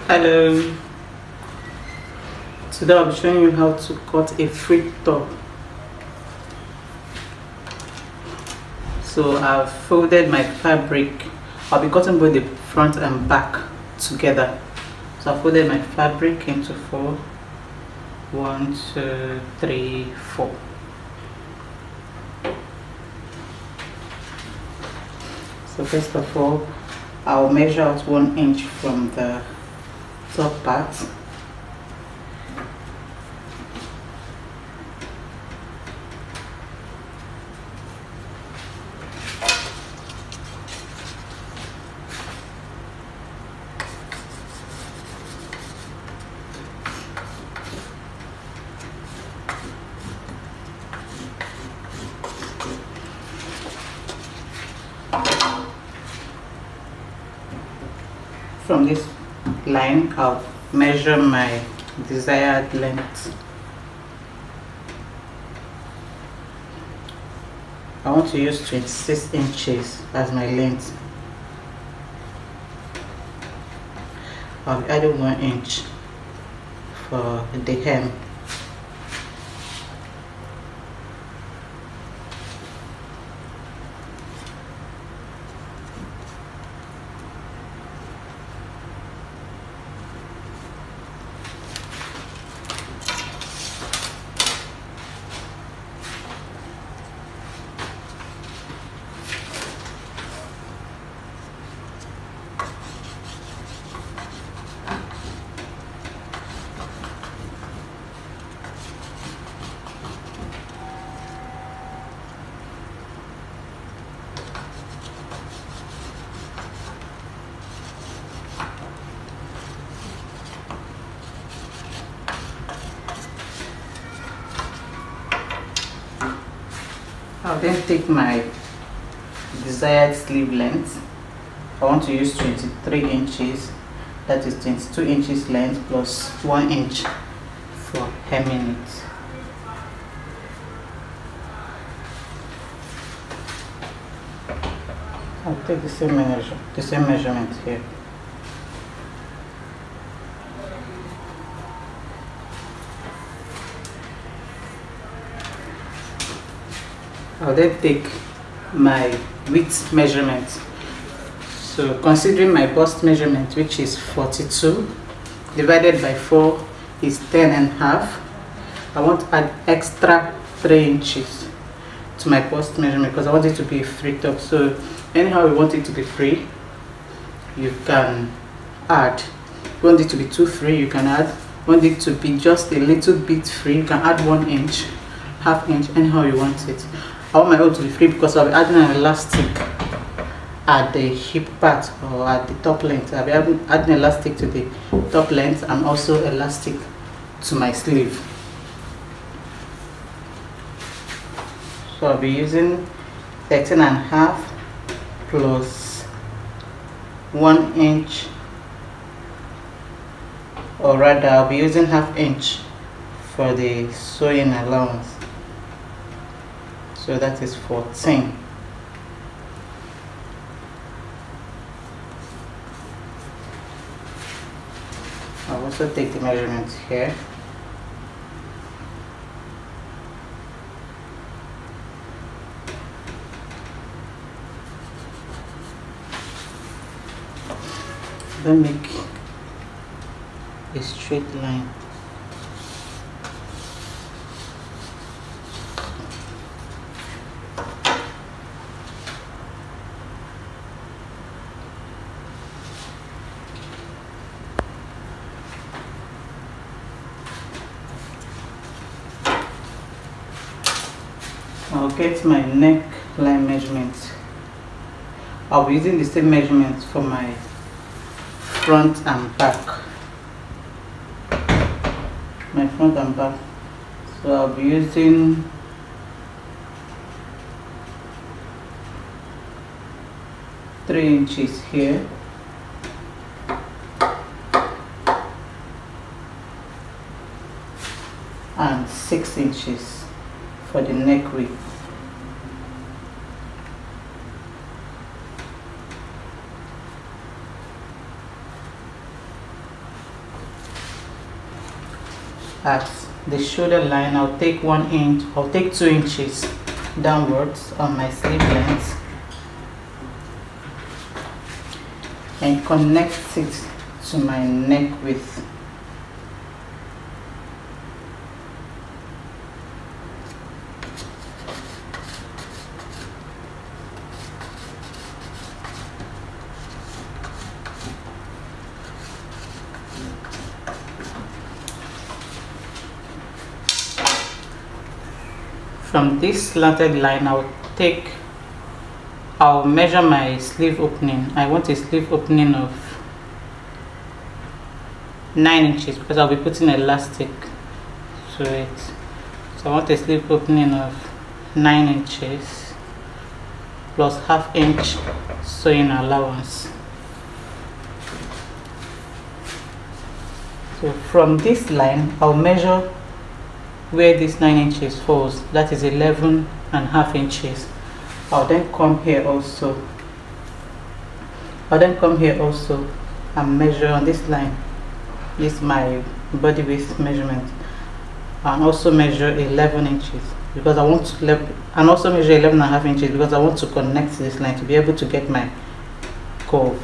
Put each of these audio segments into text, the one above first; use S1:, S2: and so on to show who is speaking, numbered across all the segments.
S1: Hello, today I'll be showing you how to cut a free top. So I've folded my fabric. I'll be cutting both the front and back together. So I folded my fabric into four. 1, 2, 3, 4. So first of all, I'll measure out 1 inch from the top part. From this line, I'll measure my desired length. I want to use 26 inches as my length. I'll be adding 1 inch for the hem. I'll then take my desired sleeve length. I want to use 23 inches, that is 22 inches length plus 1 inch for hemming it. I'll take the same measurement here. I'll then take my width measurement. So considering my bust measurement, which is 42, divided by 4 is 10.5. I want to add extra 3 inches to my bust measurement because I want it to be a free top. So anyhow you want it to be free, you can add. If you want it to be too free, you can add. If you want it to be just a little bit free, you can add 1 inch, half inch, anyhow you want it. I want my own to be free because I'll be adding an elastic at the hip part or at the top length. I'll be adding elastic to the top length and also elastic to my sleeve. So I'll be using 13.5 plus 1 inch, or rather I'll be using half inch for the sewing allowance. So that is 14. I'll also take the measurements here. Then make a straight line. I'll get my neckline measurement. I'll be using the same measurements for my front and back. My front and back. So I'll be using 3 inches here. And 6 inches for the neck width. at the shoulder line, I'll take 1 inch, I'll take 2 inches downwards on my sleeve length and connect it to my neck width. From this slanted line, I'll measure my sleeve opening. I want a sleeve opening of 9 inches because I'll be putting elastic to it. So I want a sleeve opening of 9 inches plus ½ inch sewing allowance. So from this line, I'll measure where this 9 inches falls, that is 11½ inches. I'll then come here also. And measure on this line. This is my body width measurement, and also measure 11 inches because I want to, and also measure 11½ inches because I want to connect this line to be able to get my curve.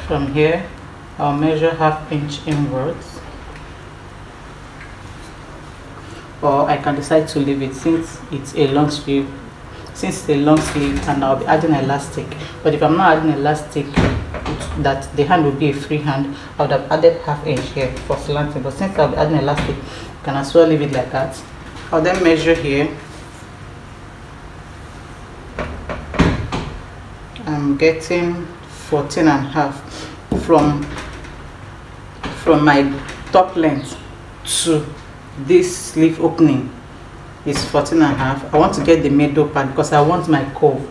S1: From here, I'll measure ½ inch inwards, or I can decide to leave it since it's a long sleeve. And I'll be adding elastic. But if I'm not adding elastic, that the hand will be a free hand, I would have added ½ inch here for slanting. But since I'll be adding elastic, you can as well leave it like that. I'll then measure here. I'm getting 14½ from my top length to this sleeve opening is 14½. I want to get the middle part because I want my curve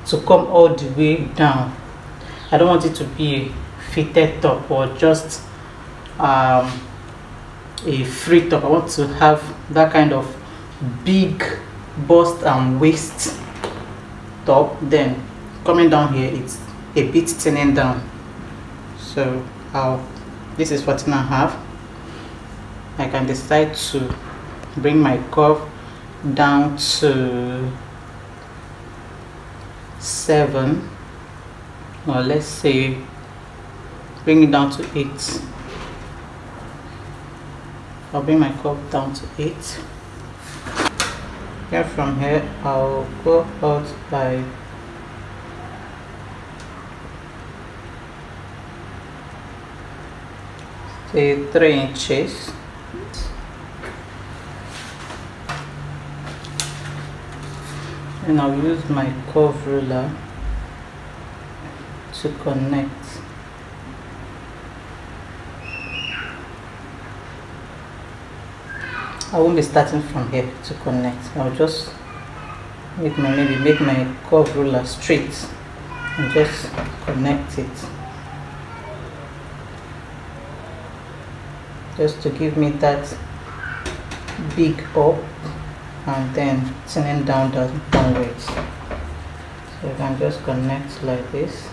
S1: to come all the way down. I don't want it to be a fitted top or just a free top. I want to have that kind of big bust and waist top. Then coming down here, it's a bit thinning down. So this is 14½. I can decide to bring my curve down to 7, or let's say bring it down to 8. I'll bring my curve down to 8. Then from here I'll go out by say 3 inches. And I'll use my curve ruler to connect. I won't be starting from here to connect. I'll just make my curve ruler straight and just connect it, just to give me that big up and then turning downwards. So you can just connect like this.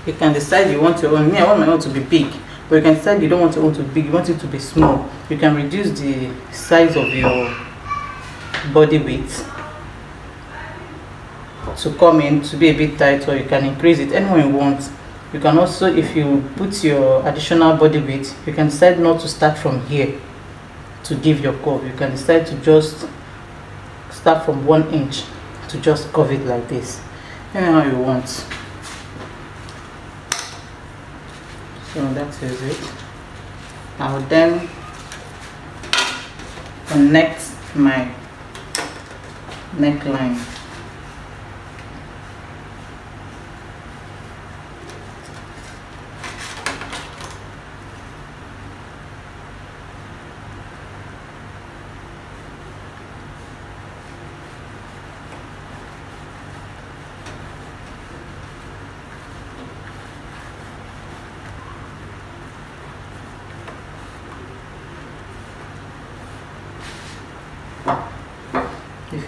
S1: You can decide you want your own. I want my own to be big, but you can decide you don't want your own to be big, you want it to be small. You can reduce the size of your body width to come in to be a bit tight, or you can increase it anywhere you want. You can also, if you put your additional body width, you can decide not to start from here to give your curve. You can decide to just start from 1 inch to just curve it like this, anyhow you want. So that is it. I'll then connect my neckline.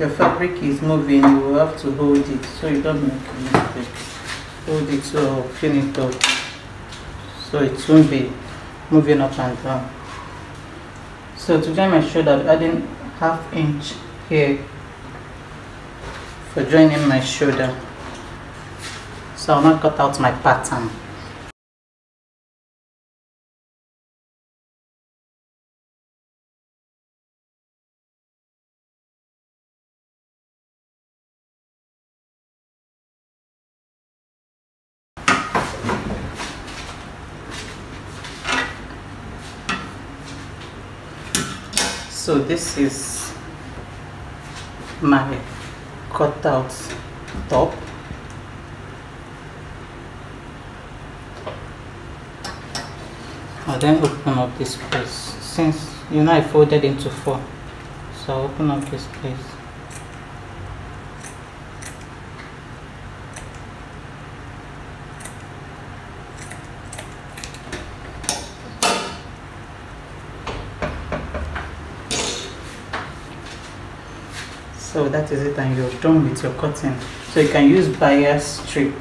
S1: your fabric is moving, you will have to hold it so you don't make a mistake. Hold it to pin it up so it won't be moving up and down. So to join my shoulder, I'm adding 1/2 inch here for joining my shoulder. So I'll not cut out my pattern. So this is my cut out top. I'll then open up this place. Since you know I folded into 4, so I'll open up this place. So that is it, and you're done with your cutting. So you can use bias strip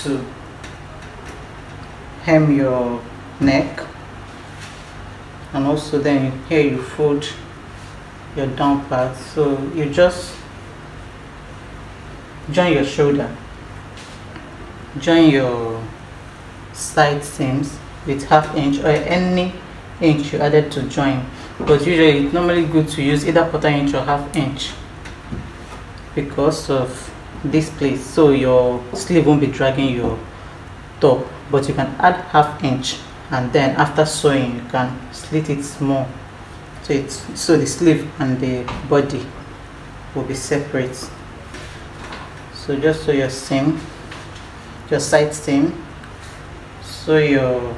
S1: to hem your neck, and also then here you fold your down part. So you just join your shoulder, join your side seams with 1/2 inch or any inch you added to join, because usually it's normally good to use either 1/4 inch or 1/2 inch because of this place, so your sleeve won't be dragging your top. But you can add 1/2 inch, and then after sewing you can slit it small so the sleeve and the body will be separate. So just sew your seam, your side seam, sew your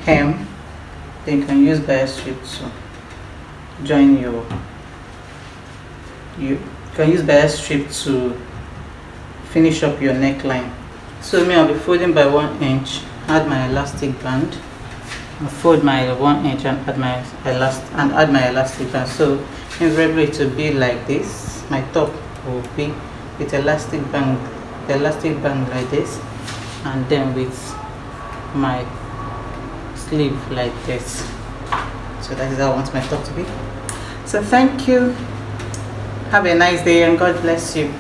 S1: hem, then you can use bias strip to join you can use bias strip to finish up your neckline. So me, I'll be folding by 1 inch, add my elastic band, I'll fold my 1 inch and add my elastic band. So invariably it will be like this. My top will be with elastic band like this, and then with my sleeve like this. So that is how I want my top to be. So thank you, have a nice day, and God bless you.